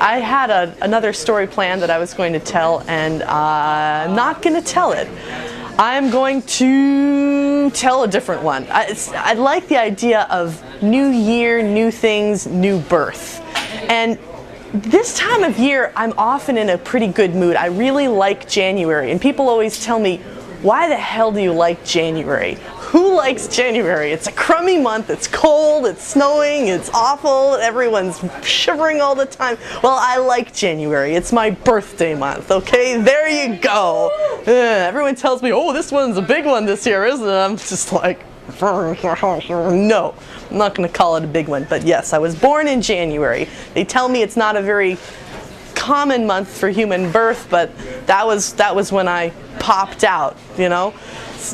I had another story planned that I was going to tell, and I'm not going to tell it. I'm going to tell a different one. I like the idea of new year, new things, new birth. And this time of year, I'm often in a pretty good mood. I really like January, and people always tell me, why the hell do you like January? Who likes January? It's a crummy month, it's cold, it's snowing, it's awful, everyone's shivering all the time. Well, I like January. It's my birthday month, okay? There you go. Everyone tells me, oh, this one's a big one this year, isn't it? I'm just like, no, I'm not going to call it a big one. But yes, I was born in January. They tell me it's not a very common month for human birth, but that was when I popped out, you know.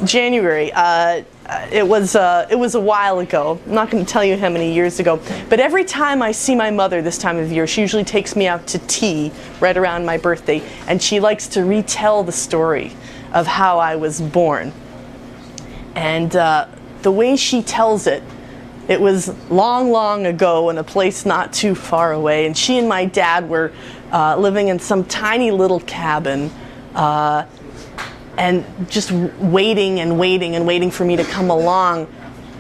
January. It was a while ago. I'm not going to tell you how many years ago, but every time I see my mother this time of year, she usually takes me out to tea right around my birthday, and she likes to retell the story of how I was born. And the way she tells it, it was long, long ago in a place not too far away, and she and my dad were living in some tiny little cabin, and just waiting and waiting and waiting for me to come along.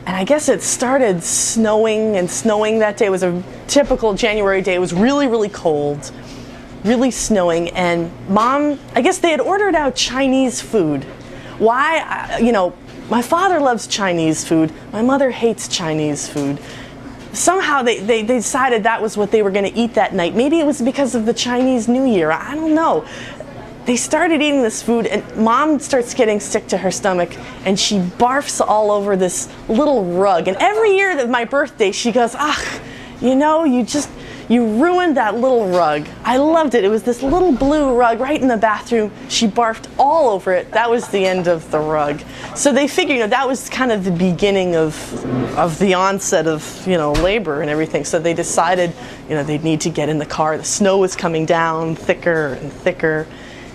And I guess it started snowing and snowing that day. It was a typical January day. It was really, really cold, really snowing, and Mom, I guess they had ordered out Chinese food. Why? You know, my father loves Chinese food. My mother hates Chinese food. Somehow they decided that was what they were going to eat that night. Maybe it was because of the Chinese New Year. I don't know. They started eating this food, and Mom starts getting sick to her stomach, and she barfs all over this little rug. And every year that my birthday, she goes, "Ah, you know, you ruined that little rug. I loved it. It was this little blue rug right in the bathroom. She barfed all over it. That was the end of the rug." So they figured, you know, that was kind of the beginning of the onset of, you know, labor and everything. So they decided, you know, they'd need to get in the car. The snow was coming down thicker and thicker.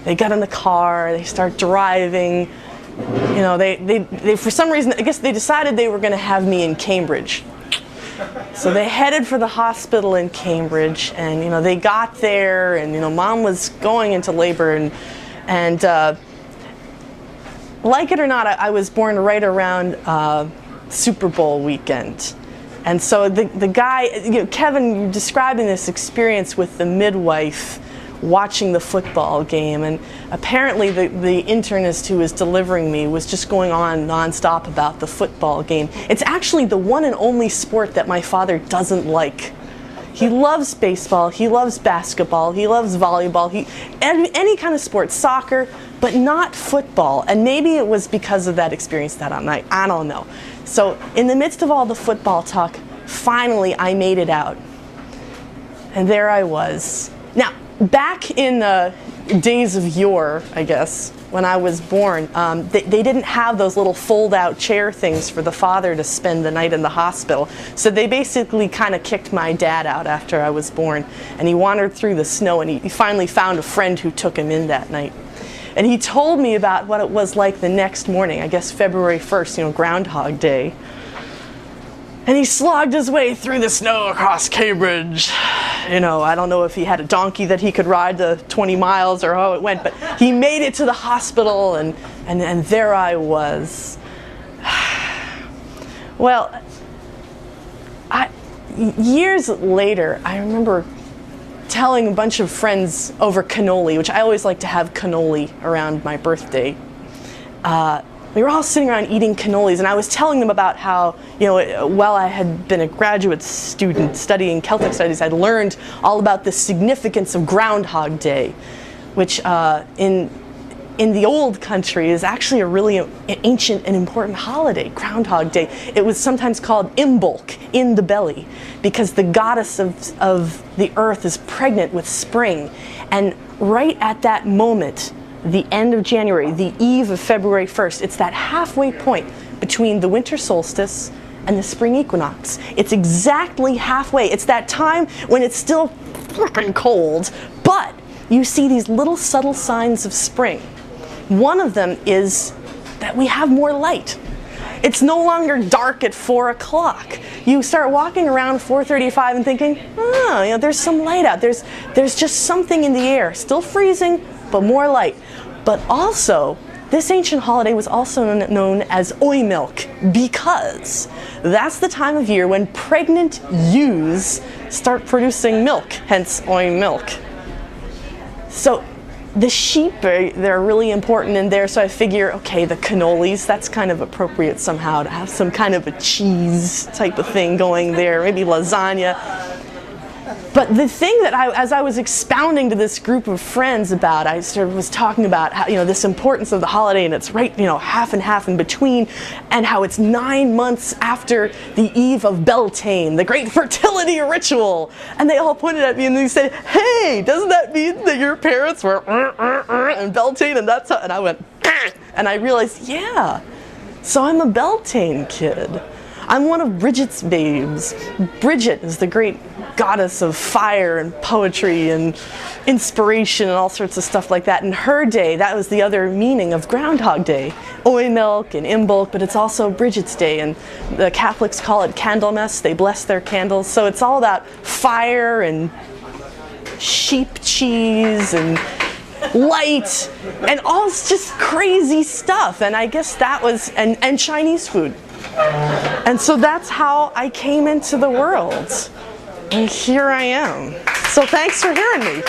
They got in the car, they start driving. You know, they for some reason, I guess they decided they were going to have me in Cambridge. So they headed for the hospital in Cambridge, and, you know, they got there, and, you know, Mom was going into labor, and like it or not, I was born right around Super Bowl weekend. And so the guy, you know, Kevin, you're describing this experience with the midwife watching the football game, and apparently the internist who was delivering me was just going on nonstop about the football game. It's actually the one and only sport that my father doesn't like. He loves baseball, he loves basketball, he loves volleyball, any kind of sport, soccer, but not football. And maybe it was because of that experience that night, I don't know. So in the midst of all the football talk, finally I made it out. And there I was. Now, back in the days of yore, I guess, when I was born, they didn't have those little fold-out chair things for the father to spend the night in the hospital. So they basically kind of kicked my dad out after I was born. And he wandered through the snow, and he finally found a friend who took him in that night. And he told me about what it was like the next morning, I guess February 1st, you know, Groundhog Day. And he slogged his way through the snow across Cambridge. You know, I don't know if he had a donkey that he could ride the 20 miles or how it went, but he made it to the hospital, and there I was. Well, years later, I remember telling a bunch of friends over cannoli, which I always like to have cannoli around my birthday. We were all sitting around eating cannolis, and I was telling them about how, you know, while I had been a graduate student studying Celtic studies, I'd learned all about the significance of Groundhog Day, which in the old country is actually a really ancient and important holiday, Groundhog Day. It was sometimes called Imbolc, in the belly, because the goddess of the earth is pregnant with spring. And right at that moment, the end of January, the eve of February 1st, it's that halfway point between the winter solstice and the spring equinox. It's exactly halfway. It's that time when it's still flipping cold, but you see these little subtle signs of spring. One of them is that we have more light. It's no longer dark at 4 o'clock. You start walking around 4:35 and thinking, oh, you know, there's some light out. There's just something in the air. Still freezing, but more light. But also, this ancient holiday was also known as Oi Milk because that's the time of year when pregnant ewes start producing milk, hence Oi Milk. So the sheep, they're really important in there, so I figure, okay, the cannolis, that's kind of appropriate somehow to have some kind of a cheese type of thing going there, maybe lasagna. But the thing that as I was expounding to this group of friends about, I sort of was talking about how, you know, this importance of the holiday, and it's right, you know, half and half in between, and how it's 9 months after the eve of Beltane, the great fertility ritual. And they all pointed at me and they said, hey, doesn't that mean that your parents were and Beltane, and that's how, and I went, and I realized, yeah, so I'm a Beltane kid. I'm one of Bridget's babes. Bridget is the great goddess of fire and poetry and inspiration and all sorts of stuff like that. In her day, that was the other meaning of Groundhog Day. Oi Milk and Imbolc, but it's also Bridget's Day, and the Catholics call it Candlemas. They bless their candles. So it's all about fire and sheep cheese and light and all just crazy stuff. And I guess that was, and Chinese food. And so that's how I came into the world. And here I am. So thanks for hearing me.